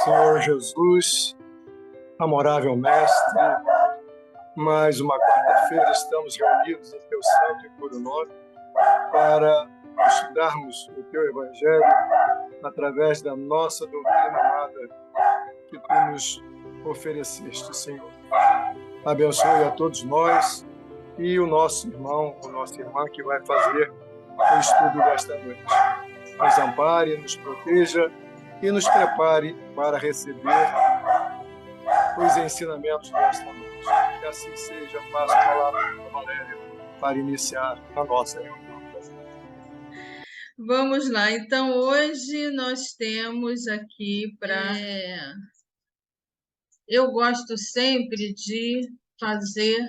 Senhor Jesus, amorável Mestre, mais uma quarta-feira estamos reunidos em Teu santo e puro nome para estudarmos o Teu Evangelho através da nossa doutrina amada que Tu nos ofereceste, Senhor. Abençoe a todos nós e o nosso irmão, a nossa irmã que vai fazer o estudo desta noite. Nos ampare, nos proteja e nos prepare para receber os ensinamentos desta noite. Que assim seja. Passo a palavra para a Valéria para iniciar a nossa reunião. Vamos lá. Então, hoje nós temos aqui para... Eu gosto sempre de fazer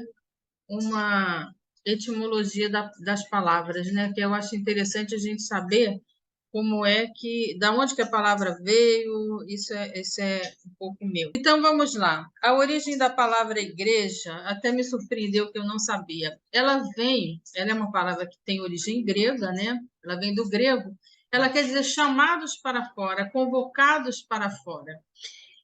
uma etimologia das palavras, né? Que eu acho interessante a gente saber como é que, da onde que a palavra veio, isso é um pouco meu. Então, vamos lá. A origem da palavra igreja até me surpreendeu, que eu não sabia. Ela é uma palavra que tem origem grega, né? Ela vem do grego. Ela quer dizer chamados para fora, convocados para fora.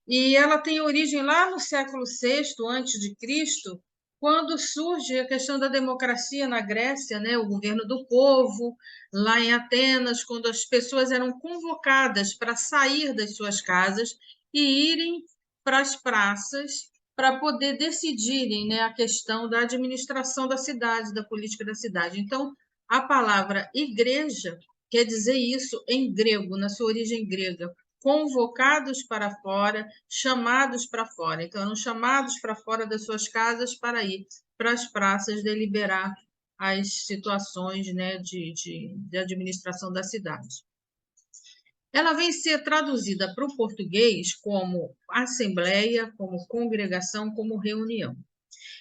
E ela tem origem lá no século VI antes de Cristo, quando surge a questão da democracia na Grécia, né? O governo do povo, lá em Atenas, quando as pessoas eram convocadas para sair das suas casas e irem para as praças para poder decidirem, né, a questão da administração da cidade, da política da cidade. Então, a palavra igreja quer dizer isso em grego, na sua origem grega, convocados para fora, chamados para fora. Então, eram chamados para fora das suas casas para ir para as praças deliberar as situações, né, de administração da cidade. Ela vem ser traduzida para o português como assembleia, como congregação, como reunião.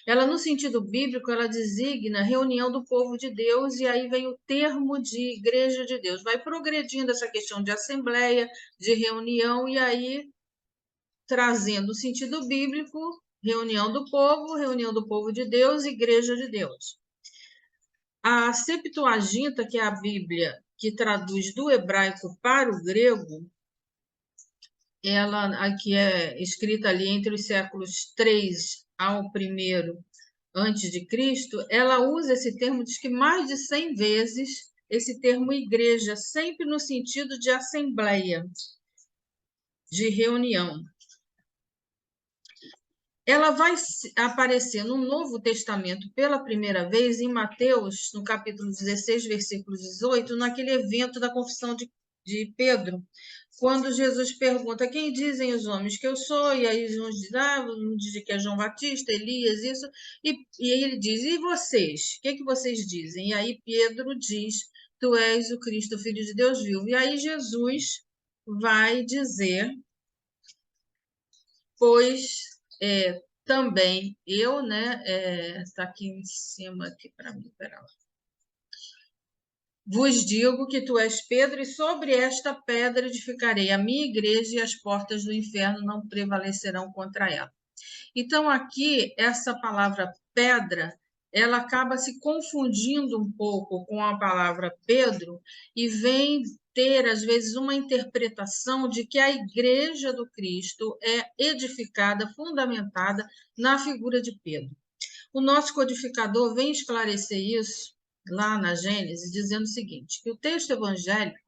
Ela, no sentido bíblico, ela designa reunião do povo de Deus, e aí vem o termo de igreja de Deus. Vai progredindo essa questão de assembleia, de reunião, e aí trazendo o sentido bíblico, reunião do povo de Deus, igreja de Deus. A Septuaginta, que é a Bíblia que traduz do hebraico para o grego, ela aqui é escrita ali entre os séculos 3 ao 1º antes de Cristo, ela usa esse termo, diz que mais de 100 vezes, esse termo igreja, sempre no sentido de assembleia, de reunião. Ela vai aparecer no Novo Testamento pela primeira vez em Mateus, no capítulo 16, versículo 18, naquele evento da confissão de Pedro, quando Jesus pergunta: quem dizem os homens que eu sou? E aí uns dizem que é João Batista, Elias, isso. E ele diz: e vocês? O que vocês dizem? E aí Pedro diz: tu és o Cristo, Filho de Deus vivo. E aí Jesus vai dizer: pois também eu, né? Está aqui em cima aqui para mim, pera lá. Vos digo que tu és Pedro, e sobre esta pedra edificarei a minha igreja, e as portas do inferno não prevalecerão contra ela. Então, aqui, essa palavra pedra, ela acaba se confundindo um pouco com a palavra Pedro e vem ter, às vezes, uma interpretação de que a igreja do Cristo é edificada, fundamentada na figura de Pedro. O nosso codificador vem esclarecer isso lá na Gênesis, dizendo o seguinte, que o texto evangélico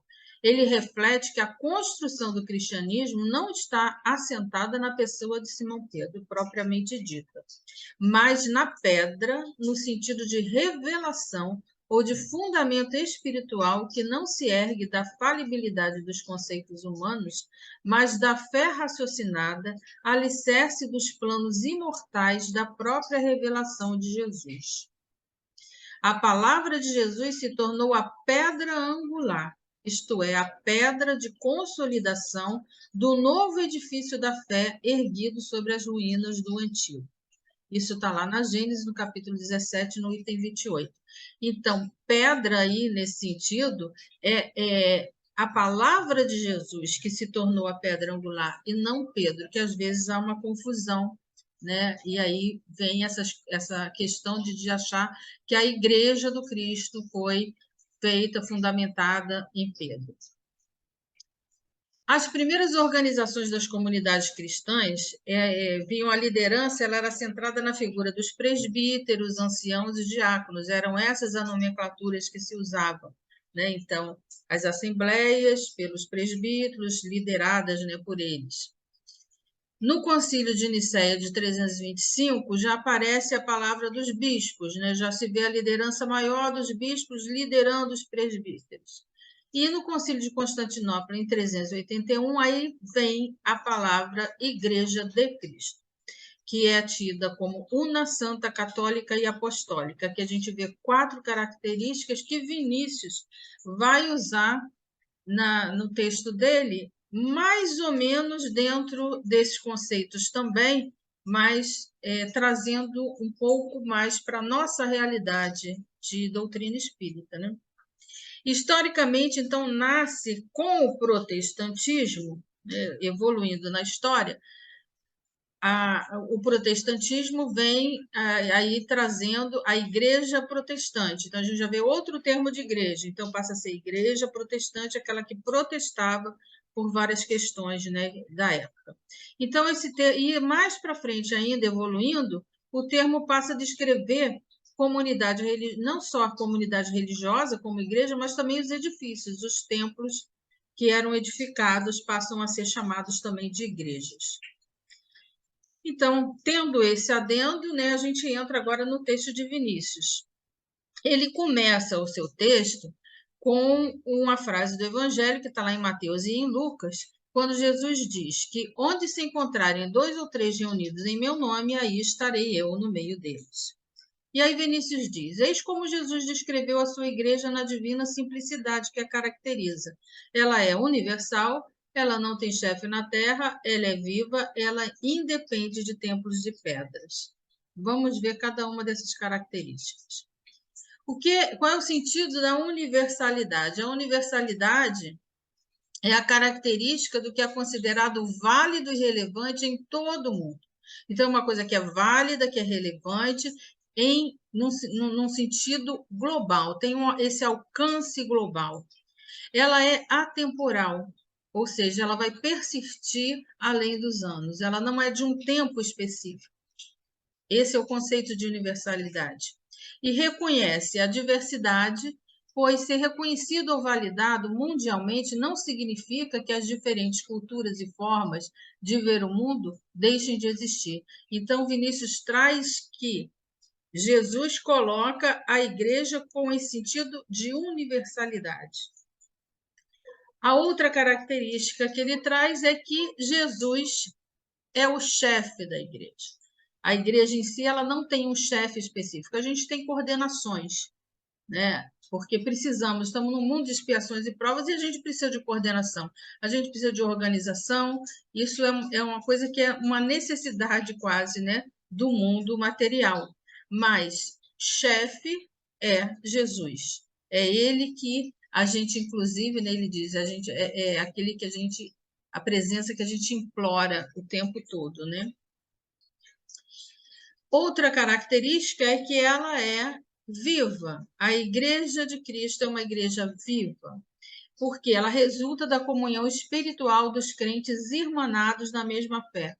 ele reflete que a construção do cristianismo não está assentada na pessoa de Simão Pedro, propriamente dita, mas na pedra, no sentido de revelação ou de fundamento espiritual que não se ergue da falibilidade dos conceitos humanos, mas da fé raciocinada, alicerce dos planos imortais da própria revelação de Jesus. A palavra de Jesus se tornou a pedra angular, isto é, a pedra de consolidação do novo edifício da fé erguido sobre as ruínas do antigo. Isso está lá na Gênesis, no capítulo 17, no item 28. Então, pedra aí, nesse sentido, é a palavra de Jesus que se tornou a pedra angular, e não Pedro, que às vezes há uma confusão, né? E aí vem essa questão de achar que a igreja do Cristo foi feita, fundamentada em Pedro. As primeiras organizações das comunidades cristãs vinham a liderança, ela era centrada na figura dos presbíteros, anciãos e diáconos. Eram essas as nomenclaturas que se usavam, né? Então, as assembleias pelos presbíteros, lideradas, né, por eles. No Concílio de Nicéia de 325, já aparece a palavra dos bispos, né? Já se vê a liderança maior dos bispos liderando os presbíteros. E no Concílio de Constantinopla, em 381, aí vem a palavra Igreja de Cristo, que é tida como una, santa, católica e apostólica, que a gente vê 4 características que Vinícius vai usar no texto dele, mais ou menos dentro desses conceitos também, mas trazendo um pouco mais para a nossa realidade de doutrina espírita, né? Historicamente, então, nasce com o protestantismo, evoluindo na história, o protestantismo vem aí trazendo a igreja protestante. Então, a gente já vê outro termo de igreja. Então, passa a ser igreja protestante, aquela que protestava por várias questões, né, da época. Então, e mais para frente ainda, evoluindo, o termo passa a descrever comunidade, não só a comunidade religiosa como igreja, mas também os edifícios, os templos que eram edificados passam a ser chamados também de igrejas. Então, tendo esse adendo, né, a gente entra agora no texto de Vinícius. Ele começa o seu texto com uma frase do Evangelho, que está lá em Mateus e em Lucas, quando Jesus diz que onde se encontrarem 2 ou 3 reunidos em meu nome, aí estarei eu no meio deles. E aí Vinícius diz: eis como Jesus descreveu a sua igreja na divina simplicidade que a caracteriza. Ela é universal, ela não tem chefe na terra, ela é viva, ela independe de templos de pedras. Vamos ver cada uma dessas características. Qual é o sentido da universalidade? A universalidade é a característica do que é considerado válido e relevante em todo o mundo. Então, uma coisa que é válida, que é relevante, num sentido global, tem esse alcance global. Ela é atemporal, ou seja, ela vai persistir além dos anos, ela não é de um tempo específico. Esse é o conceito de universalidade. E reconhece a diversidade, pois ser reconhecido ou validado mundialmente não significa que as diferentes culturas e formas de ver o mundo deixem de existir. Então, Vinícius traz que Jesus coloca a igreja com esse sentido de universalidade. A outra característica que ele traz é que Jesus é o chefe da igreja. A igreja em si, ela não tem um chefe específico. A gente tem coordenações, né? Porque estamos num mundo de expiações e provas e a gente precisa de coordenação. A gente precisa de organização. Isso é uma coisa que é uma necessidade quase, né, do mundo material. Mas chefe é Jesus. É ele que a gente, inclusive, né, ele diz, a gente aquele que a presença que a gente implora o tempo todo, né? Outra característica é que ela é viva. A Igreja de Cristo é uma igreja viva, porque ela resulta da comunhão espiritual dos crentes irmanados na mesma fé.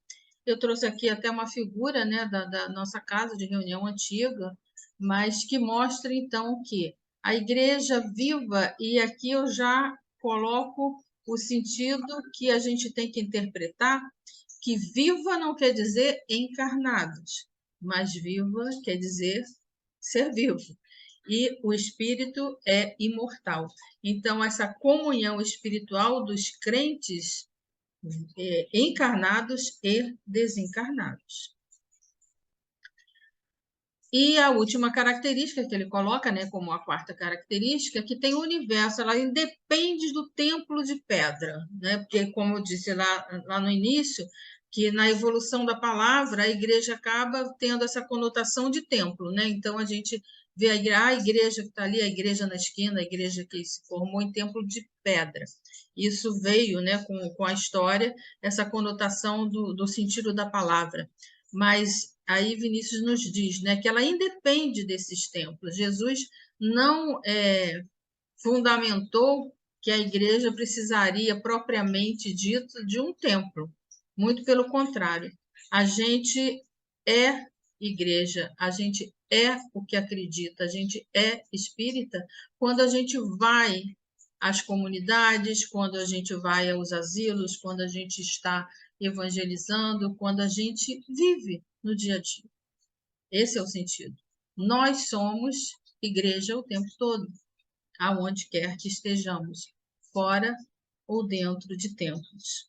Eu trouxe aqui até uma figura, né, da nossa casa de reunião antiga, mas que mostra, então, que a igreja viva, e aqui eu já coloco o sentido que a gente tem que interpretar, que viva não quer dizer encarnados, mas viva quer dizer ser vivo. E o espírito é imortal. Então, essa comunhão espiritual dos crentes encarnados e desencarnados. E a última característica que ele coloca, né, como a quarta característica, que tem o universo, ela independe do templo de pedra, né? Porque, como eu disse lá no início, que na evolução da palavra, a igreja acaba tendo essa conotação de templo, né? Então, a gente vê a igreja que está ali, a igreja na esquina, a igreja que se formou em templo de pedra. Isso veio, né, com a história, essa conotação do sentido da palavra. Mas aí Vinícius nos diz, né, que ela independe desses templos. Jesus não fundamentou que a igreja precisaria, propriamente dito, de um templo. Muito pelo contrário. A gente é igreja, a gente é o que acredita, a gente é espírita quando a gente vai às comunidades, quando a gente vai aos asilos, quando a gente está evangelizando, quando a gente vive no dia a dia. Esse é o sentido. Nós somos igreja o tempo todo, aonde quer que estejamos, fora ou dentro de templos.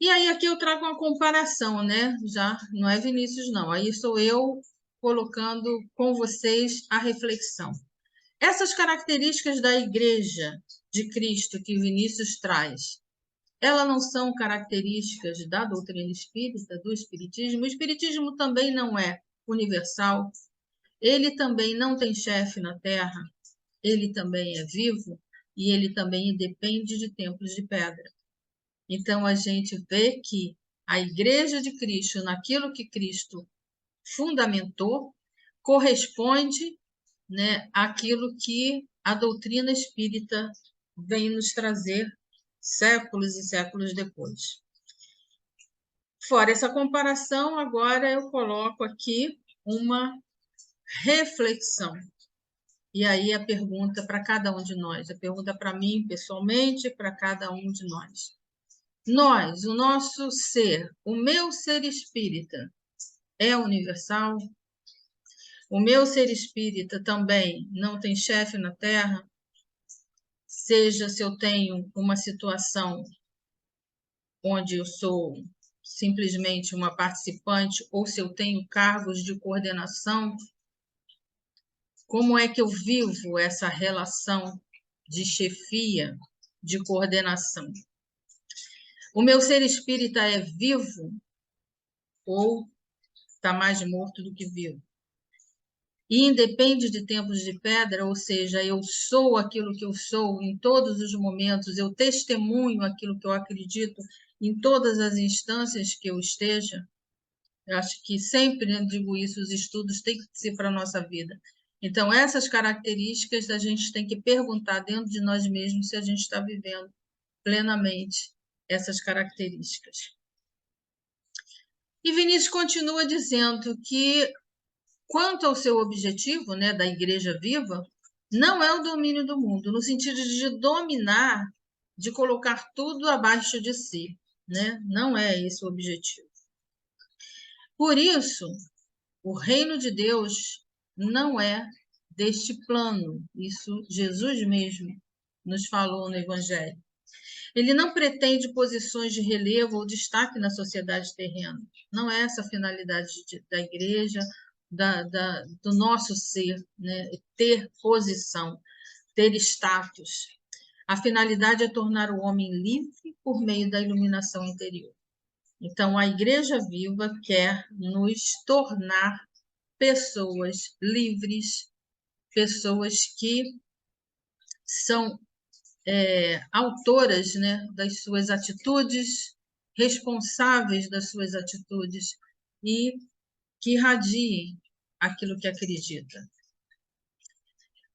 E aí aqui eu trago uma comparação, né? Já não é Vinícius, não. Aí sou eu colocando com vocês a reflexão. Essas características da Igreja de Cristo que Vinícius traz, elas não são características da doutrina espírita, do Espiritismo. O Espiritismo também não é universal, ele também não tem chefe na Terra, ele também é vivo e ele também depende de templos de pedra. Então, a gente vê que a Igreja de Cristo, naquilo que Cristo fundamentou, corresponde, né, àquilo que a doutrina espírita vem nos trazer séculos e séculos depois. Fora essa comparação, agora eu coloco aqui uma reflexão. E aí a pergunta para cada um de nós, a pergunta para mim pessoalmente, para cada um de nós. Nós, o nosso ser, o meu ser espírita, é universal? O meu ser espírita também não tem chefe na Terra? Seja se eu tenho uma situação onde eu sou simplesmente uma participante ou se eu tenho cargos de coordenação, como é que eu vivo essa relação de chefia, de coordenação? O meu ser espírita é vivo ou está mais morto do que vivo? E independe de tempos de pedra, ou seja, eu sou aquilo que eu sou em todos os momentos, eu testemunho aquilo que eu acredito em todas as instâncias que eu esteja. Eu acho que sempre, né, digo isso, os estudos têm que ser para a nossa vida. Então, essas características a gente tem que perguntar dentro de nós mesmos se a gente está vivendo plenamente essas características. E Vinícius continua dizendo que, quanto ao seu objetivo, né, da Igreja Viva, não é o domínio do mundo, no sentido de dominar, de colocar tudo abaixo de si, né? Não é esse o objetivo. Por isso, o reino de Deus não é deste plano. Isso Jesus mesmo nos falou no Evangelho. Ele não pretende posições de relevo ou destaque na sociedade terrena. Não é essa a finalidade da igreja, do nosso ser, né? Ter posição, ter status. A finalidade é tornar o homem livre por meio da iluminação interior. Então, a Igreja Viva quer nos tornar pessoas livres, pessoas que são autoras, né, das suas atitudes, responsáveis das suas atitudes e que irradiem aquilo que acredita.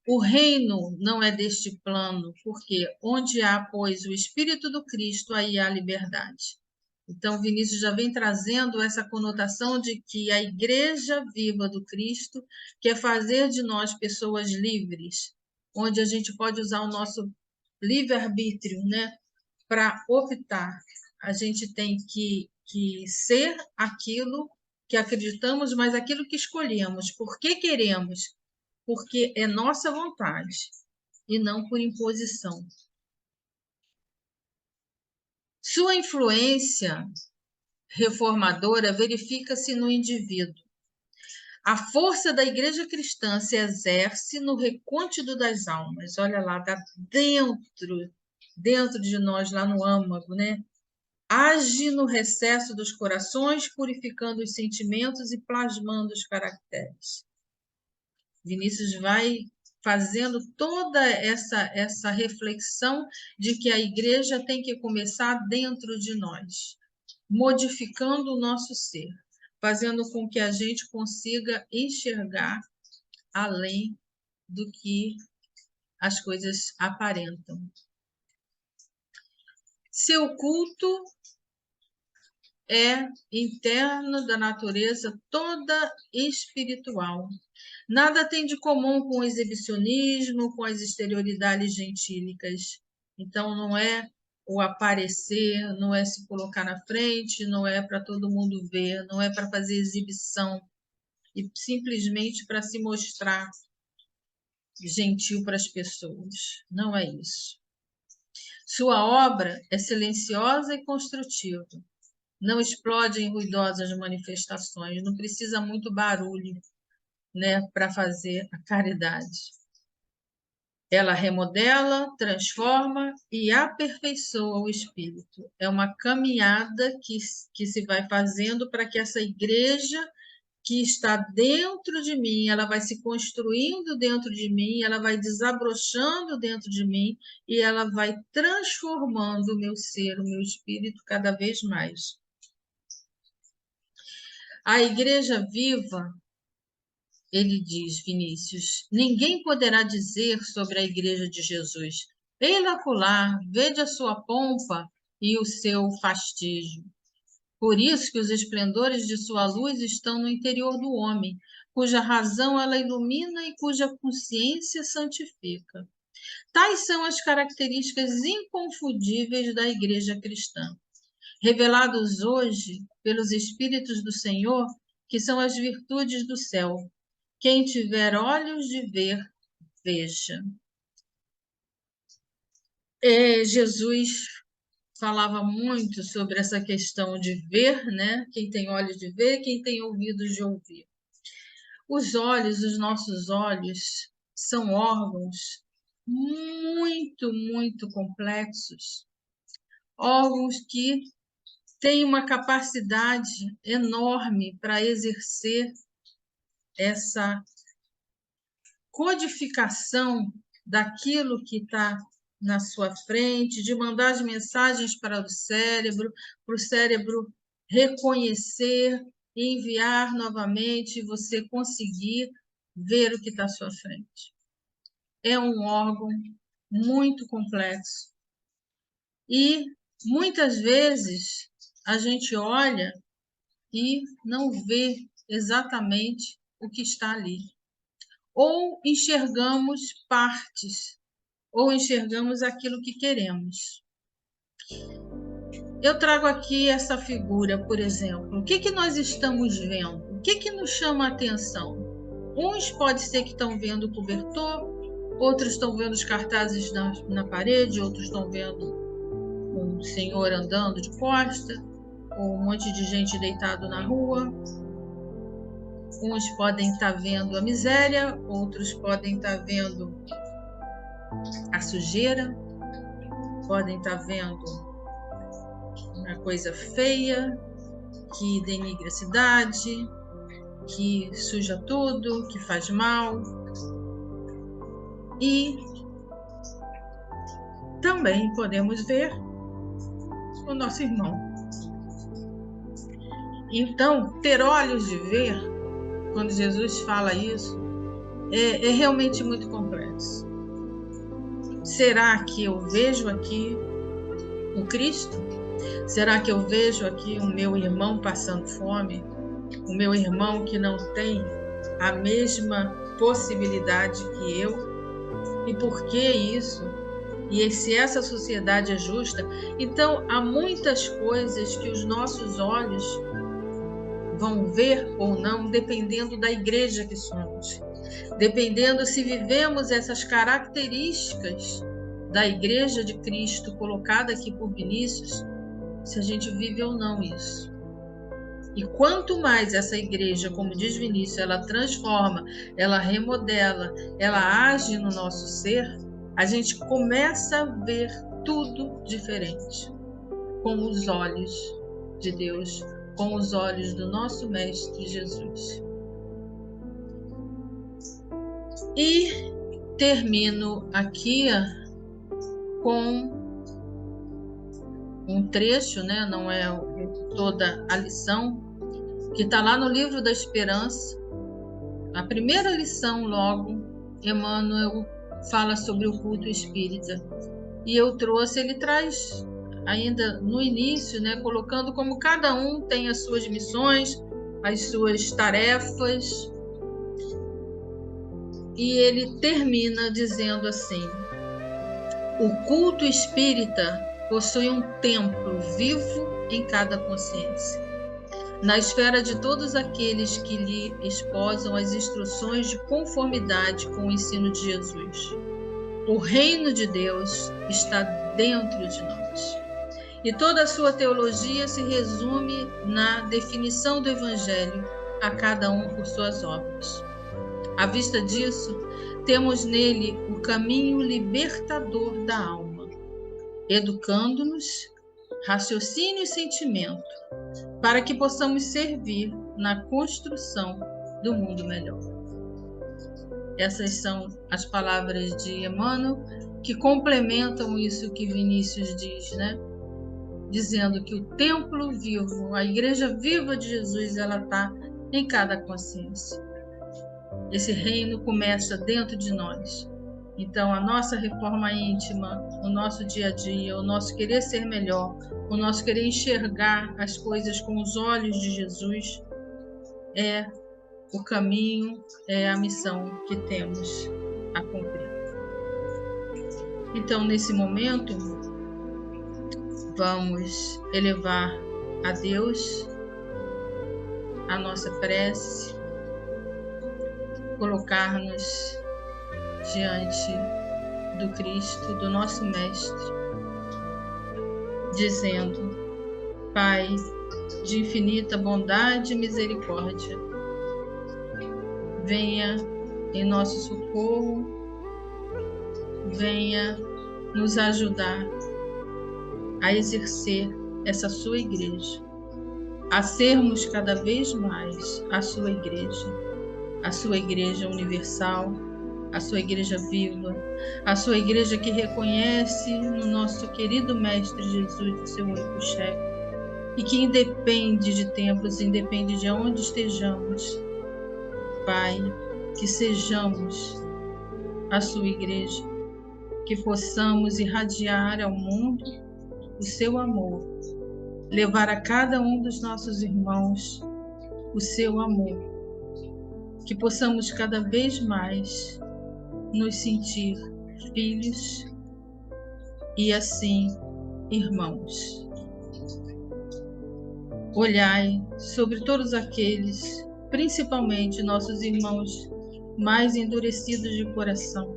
O reino não é deste plano, porque onde há, pois, o Espírito do Cristo, aí há liberdade. Então, Vinícius já vem trazendo essa conotação de que a Igreja Viva do Cristo quer fazer de nós pessoas livres, onde a gente pode usar o nosso livre-arbítrio, né, para optar. A gente tem que ser aquilo que acreditamos, mas aquilo que escolhemos. Por que queremos? Porque é nossa vontade e não por imposição. Sua influência reformadora verifica-se no indivíduo. A força da igreja cristã se exerce no recôndito das almas. Olha lá, está dentro de nós, lá no âmago, né? Age no recesso dos corações, purificando os sentimentos e plasmando os caracteres. Vinícius vai fazendo toda essa reflexão de que a igreja tem que começar dentro de nós, modificando o nosso ser, fazendo com que a gente consiga enxergar além do que as coisas aparentam. Seu culto é interno da natureza toda espiritual. Nada tem de comum com o exibicionismo, com as exterioridades gentílicas. Então, não é o aparecer, não é se colocar na frente, não é para todo mundo ver, não é para fazer exibição e simplesmente para se mostrar gentil para as pessoas. Não é isso. Sua obra é silenciosa e construtiva. Não explode em ruidosas manifestações, não precisa muito barulho, né, para fazer a caridade. Ela remodela, transforma e aperfeiçoa o espírito. É uma caminhada que se vai fazendo para que essa igreja que está dentro de mim, ela vai se construindo dentro de mim, ela vai desabrochando dentro de mim e ela vai transformando o meu ser, o meu espírito cada vez mais. A igreja viva, ele diz, Vinícius, ninguém poderá dizer sobre a igreja de Jesus: ei-la acolá, vede a sua pompa e o seu fastígio. Por isso que os esplendores de sua luz estão no interior do homem, cuja razão ela ilumina e cuja consciência santifica. Tais são as características inconfundíveis da igreja cristã, revelados hoje pelos Espíritos do Senhor, que são as virtudes do céu. Quem tiver olhos de ver, veja. Jesus falava muito sobre essa questão de ver, né? Quem tem olhos de ver, quem tem ouvidos de ouvir. Os olhos, os nossos olhos, são órgãos muito, muito complexos, órgãos que têm uma capacidade enorme para exercer essa codificação daquilo que está na sua frente, de mandar as mensagens para o cérebro reconhecer, enviar novamente, e você conseguir ver o que está à sua frente. É um órgão muito complexo. E muitas vezes a gente olha e não vê exatamente o que está ali. Ou enxergamos partes, ou enxergamos aquilo que queremos. Eu trago aqui essa figura, por exemplo. O que nós estamos vendo? O que nos chama a atenção? Uns pode ser que estão vendo o cobertor, outros estão vendo os cartazes na parede, outros estão vendo um senhor andando de costa, ou um monte de gente deitado na rua. Uns podem estar vendo a miséria, outros podem estar vendo a sujeira, podem estar vendo uma coisa feia, que denigra a cidade, que suja tudo, que faz mal. E também podemos ver o nosso irmão. Então, ter olhos de ver, quando Jesus fala isso, é realmente muito complexo. Será que eu vejo aqui o Cristo? Será que eu vejo aqui o meu irmão passando fome? O meu irmão que não tem a mesma possibilidade que eu? E por que isso? E se essa sociedade é justa? Então, há muitas coisas que os nossos olhos vão ver ou não, dependendo da igreja que somos. Dependendo se vivemos essas características da Igreja de Cristo, colocada aqui por Vinícius, se a gente vive ou não isso. E quanto mais essa igreja, como diz Vinícius, ela transforma, ela remodela, ela age no nosso ser, a gente começa a ver tudo diferente, com os olhos de Deus, com os olhos do nosso Mestre Jesus. E termino aqui com um trecho, né? Não é toda a lição, que está lá no Livro da Esperança. A primeira lição, logo, Emmanuel fala sobre o culto espírita. E eu trouxe, ele traz ainda no início, né, colocando como cada um tem as suas missões, as suas tarefas, e ele termina dizendo assim: o culto espírita possui um templo vivo em cada consciência, na esfera de todos aqueles que lhe esposam as instruções de conformidade com o ensino de Jesus. O reino de Deus está dentro de nós. E toda a sua teologia se resume na definição do Evangelho, a cada um por suas obras. À vista disso, temos nele o caminho libertador da alma, educando-nos, raciocínio e sentimento, para que possamos servir na construção do mundo melhor. Essas são as palavras de Emmanuel, que complementam isso que Vinícius diz, né? Dizendo que o templo vivo, a igreja viva de Jesus, ela está em cada consciência. Esse reino começa dentro de nós. Então, a nossa reforma íntima, o nosso dia a dia, o nosso querer ser melhor, o nosso querer enxergar as coisas com os olhos de Jesus, é o caminho, é a missão que temos a cumprir. Então, nesse momento, vamos elevar a Deus a nossa prece, colocar-nos diante do Cristo, do nosso Mestre, dizendo: Pai de infinita bondade e misericórdia, venha em nosso socorro, venha nos ajudar a exercer essa sua igreja, a sermos cada vez mais a sua igreja universal, a sua igreja viva, a sua igreja que reconhece no nosso querido Mestre Jesus o seu único chefe e que independe de tempos, independe de onde estejamos. Pai, que sejamos a sua igreja, que possamos irradiar ao mundo o seu amor, levar a cada um dos nossos irmãos o seu amor, que possamos cada vez mais nos sentir filhos e assim irmãos. Olhai sobre todos aqueles, principalmente nossos irmãos mais endurecidos de coração,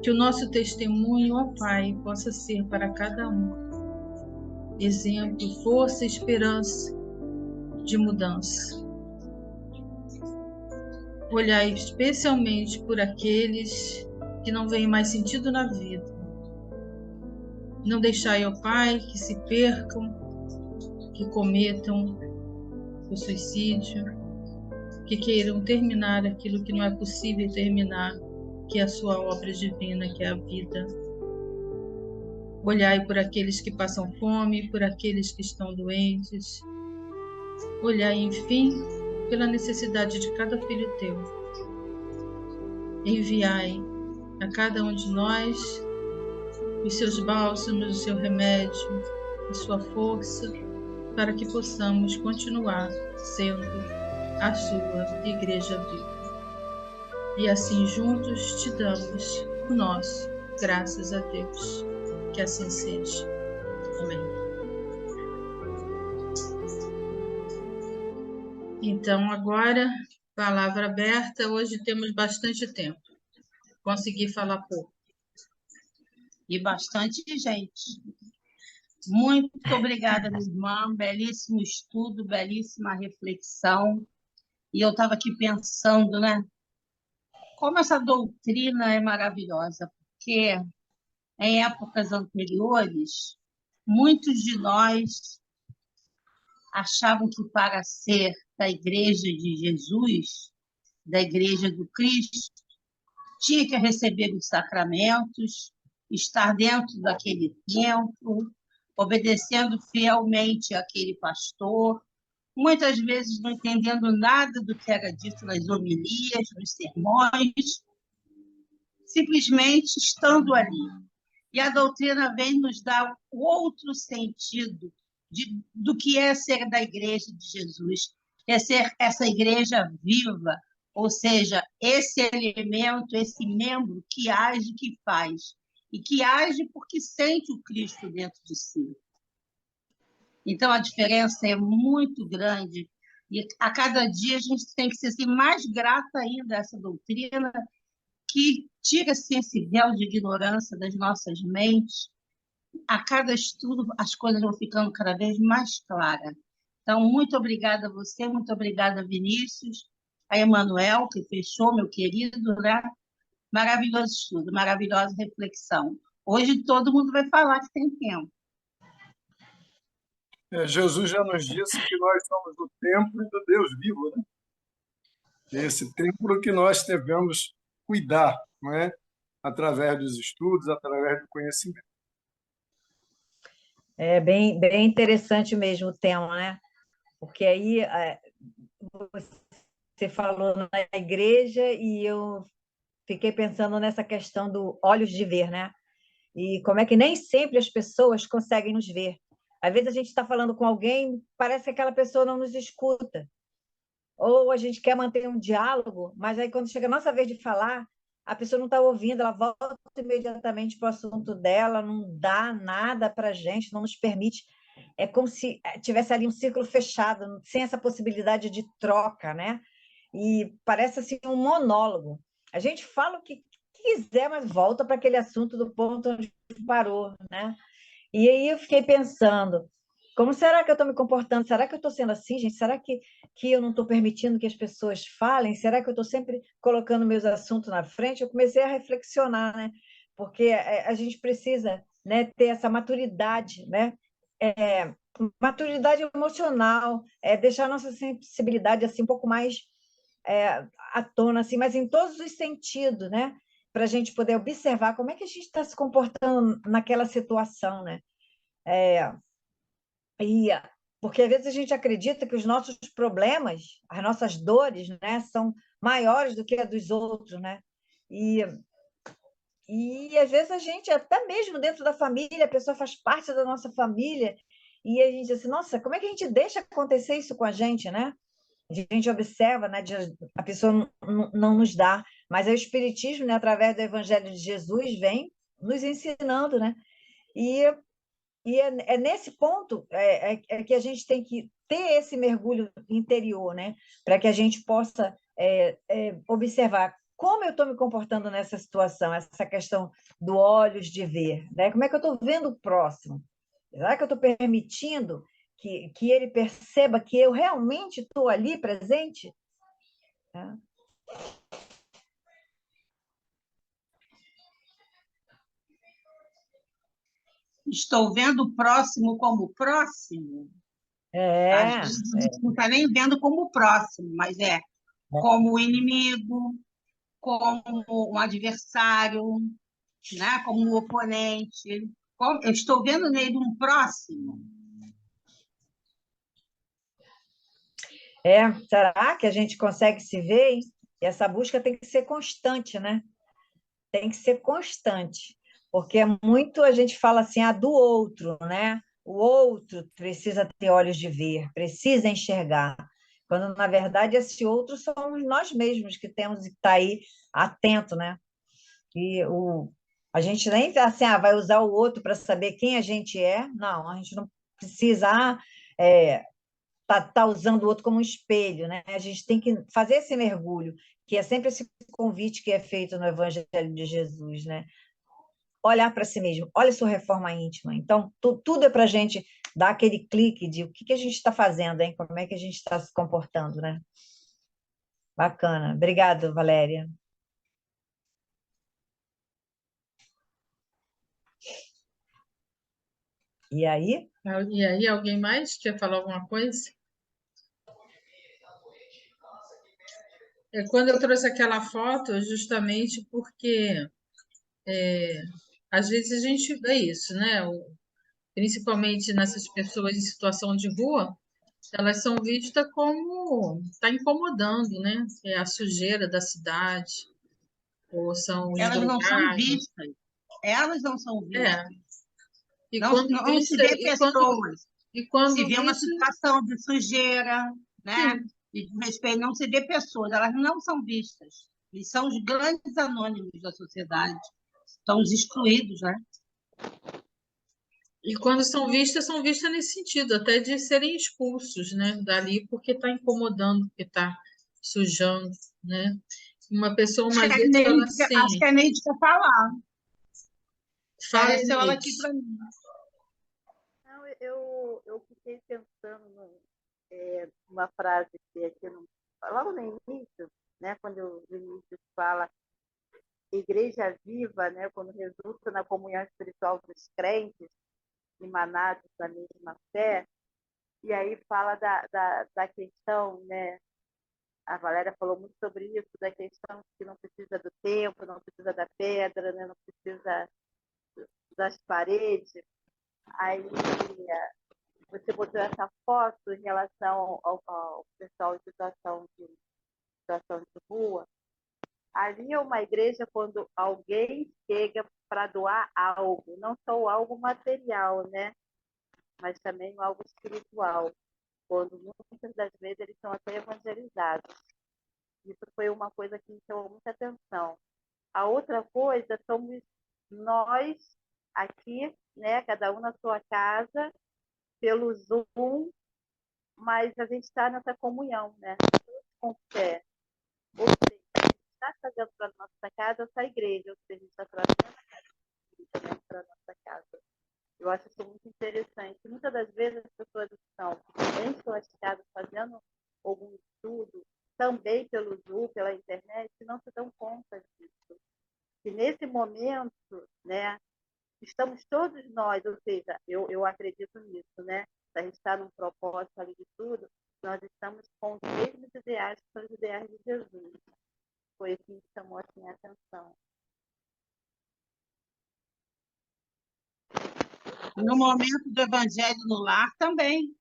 que o nosso testemunho, ó Pai, possa ser para cada um exemplo, força e esperança de mudança. Olhai especialmente por aqueles que não veem mais sentido na vida. Não deixai, ó Pai, que se percam, que cometam o suicídio, que queiram terminar aquilo que não é possível terminar, que é a sua obra divina, que é a vida. Olhai por aqueles que passam fome, por aqueles que estão doentes. Olhai, enfim, pela necessidade de cada filho teu. Enviai a cada um de nós os seus bálsamos, o seu remédio, a sua força, para que possamos continuar sendo a sua igreja viva. E assim juntos te damos o nosso, graças a Deus. Que assim seja. Amém. Então, agora, palavra aberta. Hoje temos bastante tempo. Consegui falar pouco. E bastante gente. Muito obrigada, minha irmã. Belíssimo estudo, belíssima reflexão. E eu estava aqui pensando, né? Como essa doutrina é maravilhosa, porque em épocas anteriores, muitos de nós achavam que para ser da Igreja de Jesus, da Igreja do Cristo, tinha que receber os sacramentos, estar dentro daquele templo, obedecendo fielmente àquele pastor, muitas vezes não entendendo nada do que era dito nas homilias, nos sermões, simplesmente estando ali. E a doutrina vem nos dar o outro sentido do que é ser da Igreja de Jesus, é ser essa igreja viva, ou seja, esse elemento, esse membro que age, que faz, e que age porque sente o Cristo dentro de si. Então, a diferença é muito grande, e a cada dia a gente tem que ser assim, mais grata ainda a essa doutrina, que tira assim, esse véu de ignorância das nossas mentes. A cada estudo, as coisas vão ficando cada vez mais claras. Então, muito obrigada a você, muito obrigada, Vinícius, a Emanuel, que fechou, meu querido, né? Maravilhoso estudo, maravilhosa reflexão. Hoje todo mundo vai falar que tem tempo. Jesus já nos disse que nós somos o templo do Deus vivo, né? Esse templo que nós devemos cuidar, não é? Através dos estudos, através do conhecimento. É bem interessante mesmo o tema, né? Porque aí você falou na igreja e eu fiquei pensando nessa questão do olhos de ver, né? E como é que nem sempre as pessoas conseguem nos ver. Às vezes a gente está falando com alguém, parece que aquela pessoa não nos escuta. Ou a gente quer manter um diálogo, mas aí quando chega a nossa vez de falar, a pessoa não está ouvindo, ela volta imediatamente para o assunto dela, não dá nada para a gente, não nos permite. É como se tivesse ali um círculo fechado, sem essa possibilidade de troca, né? E parece assim um monólogo. A gente fala o que quiser, mas volta para aquele assunto do ponto onde parou, né? E aí eu fiquei pensando, como será que eu estou me comportando? Será que eu estou sendo assim, gente? Será que eu não estou permitindo que as pessoas falem? Será que eu estou sempre colocando meus assuntos na frente? Eu comecei a reflexionar, né? Porque a gente precisa, né, ter essa maturidade, né? Maturidade emocional, deixar a nossa sensibilidade assim um pouco mais à tona, assim, mas em todos os sentidos, né? Para a gente poder observar como é que a gente está se comportando naquela situação, né? E porque às vezes a gente acredita que os nossos problemas, as nossas dores, né, são maiores do que a dos outros, né? E, e às vezes a gente, até mesmo dentro da família, a pessoa faz parte da nossa família, e a gente diz assim, nossa, como é que a gente deixa acontecer isso com a gente, né? A gente observa, né, a pessoa não nos dá, mas o Espiritismo, né, através do Evangelho de Jesus, vem nos ensinando, né? E é nesse ponto que a gente tem que ter esse mergulho interior, né? Para que a gente possa observar como eu estou me comportando nessa situação, essa questão do olhos de ver, né? Como é que eu estou vendo o próximo? Será que eu estou permitindo que ele perceba que eu realmente estou ali presente? Tá? Estou vendo o próximo como próximo? Às vezes a gente não está nem vendo como próximo, mas como inimigo, como um adversário, né? Como um oponente. Eu estou vendo nele um próximo. Será que a gente consegue se ver, hein? E essa busca tem que ser constante, né? Tem que ser constante, porque muito a gente fala assim, do outro, né? O outro precisa ter olhos de ver, precisa enxergar, quando na verdade esse outro somos nós mesmos que temos que estar aí atento, né? E a gente nem assim, vai usar o outro para saber quem a gente é, não, a gente não precisa tá usando o outro como um espelho, né? A gente tem que fazer esse mergulho, que é sempre esse convite que é feito no Evangelho de Jesus, né? Olhar para si mesmo, olha a sua reforma íntima. Então, tudo é para a gente dar aquele clique de o que a gente está fazendo, hein? Como é que a gente está se comportando, né? Bacana. Obrigada, Valéria. E aí? E aí, alguém mais quer falar alguma coisa? Quando eu trouxe aquela foto, justamente porque às vezes a gente vê isso, né? Principalmente nessas pessoas em situação de rua, elas são vistas como está incomodando, né? É a sujeira da cidade. ou são os Elas não são drogados. vistas. Elas não são vistas. É. E Não, quando não se vista, vê pessoas. e Se quando vê uma vista, situação de sujeira, né? sim. E de respeito, não se vê pessoas. Elas não são vistas. Eles são os grandes anônimos da sociedade. São os excluídos, né? E quando são vistas nesse sentido, até de serem expulsos, né, dali, porque está incomodando, porque está sujando, né? Uma pessoa uma vez falou Acho assim, que a Neide quer falar. fala, Apareceu ela aqui Inês. para mim. Não, eu fiquei pensando numa frase que aqui logo no início, né, quando o Vinícius fala igreja viva, né, quando resulta na comunhão espiritual dos crentes emanados da mesma fé, e aí fala da questão, né, a Valéria falou muito sobre isso, da questão que não precisa do tempo, não precisa da pedra, né, não precisa das paredes. Aí você botou essa foto em relação ao pessoal em situação de rua. Ali é uma igreja quando alguém chega para doar algo, não só algo material, né? Mas também algo espiritual, quando muitas das vezes eles são até evangelizados. Isso foi uma coisa que me chamou muita atenção. A outra coisa somos nós aqui, né? Cada um na sua casa, pelo Zoom, mas a gente está nessa comunhão, né? Com fé. Ou seja, a gente está trazendo para a nossa casa essa igreja, ou seja, a gente está trazendo a casa também para a nossa casa. Eu acho isso muito interessante. Muitas das vezes as pessoas estão em suas casas fazendo algum estudo, também pelo Zoom, pela internet, e não se dão conta disso. E nesse momento, né, estamos todos nós, ou seja, eu acredito nisso, né? Se a gente está num propósito ali de tudo, nós estamos com os mesmos ideais que são os ideais de Jesus. Foi isso que me chamou assim, a atenção. No momento do Evangelho no Lar também,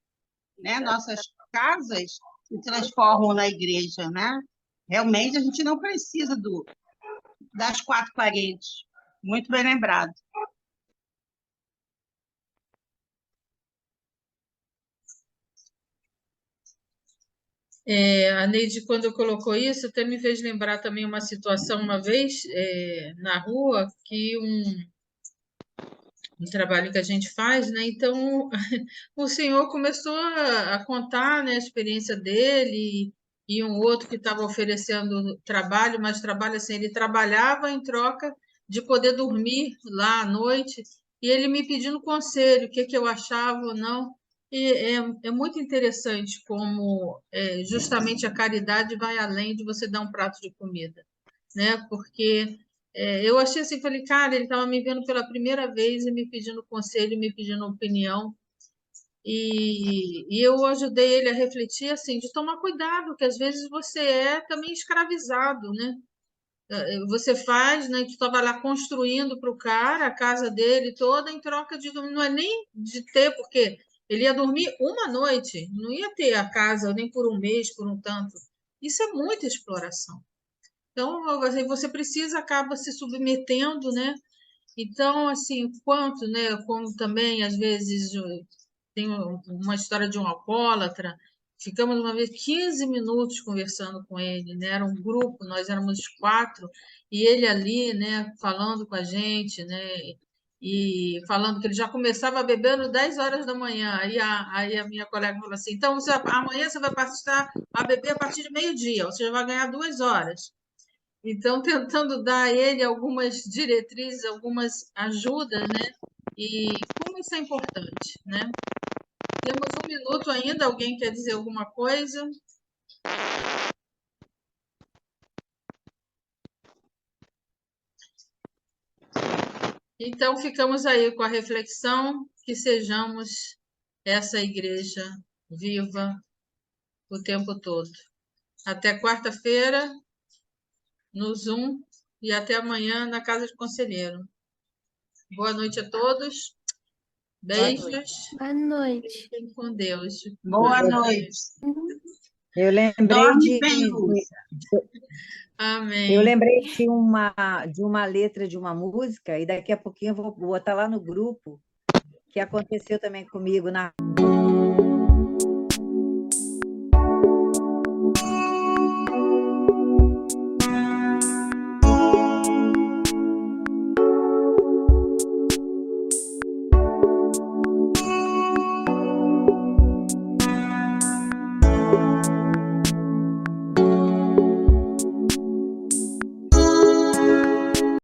né? Nossas casas se transformam na igreja, né? Realmente a gente não precisa das quatro paredes. Muito bem lembrado. A Neide, quando colocou isso, até me fez lembrar também uma situação uma vez na rua, que um trabalho que a gente faz, né? Então, o senhor começou a contar, né, a experiência dele e um outro que estava oferecendo trabalho, mas trabalho assim, ele trabalhava em troca de poder dormir lá à noite, e ele me pedindo conselho, o que que eu achava ou não. E é muito interessante como justamente a caridade vai além de você dar um prato de comida, né? Porque eu achei assim, falei, cara, ele estava me vendo pela primeira vez e me pedindo conselho, me pedindo opinião. E eu ajudei ele a refletir assim, de tomar cuidado, que às vezes você é também escravizado, né? Você faz, né? Tu estava lá construindo para o cara a casa dele toda em troca de não é nem de ter, porque ele ia dormir uma noite, não ia ter a casa nem por um mês, por um tanto. Isso é muita exploração. Então, você precisa, acaba se submetendo, né? Então, assim, quanto, né? Como também, às vezes, tem uma história de um alcoólatra, ficamos uma vez 15 minutos conversando com ele, né? Era um grupo, nós éramos 4, e ele ali, né, falando com a gente, né? E falando que ele já começava bebendo 10 horas da manhã. Aí a minha colega falou assim: então, amanhã você vai passar a beber a partir de meio-dia, você já vai ganhar 2 horas. Então, tentando dar a ele algumas diretrizes, algumas ajudas, né? E como isso é importante, né? Temos 1 minuto ainda. Alguém quer dizer alguma coisa? Então, ficamos aí com a reflexão que sejamos essa igreja viva o tempo todo. Até quarta-feira no Zoom e até amanhã na Casa de Conselheiro. Boa noite a todos. Beijos. Boa noite. Fiquem com Deus. Boa noite. Eu lembrei Dorme bem, Lúcia. Amém. Eu lembrei de uma letra de uma música, e daqui a pouquinho eu vou botar lá no grupo, que aconteceu também comigo na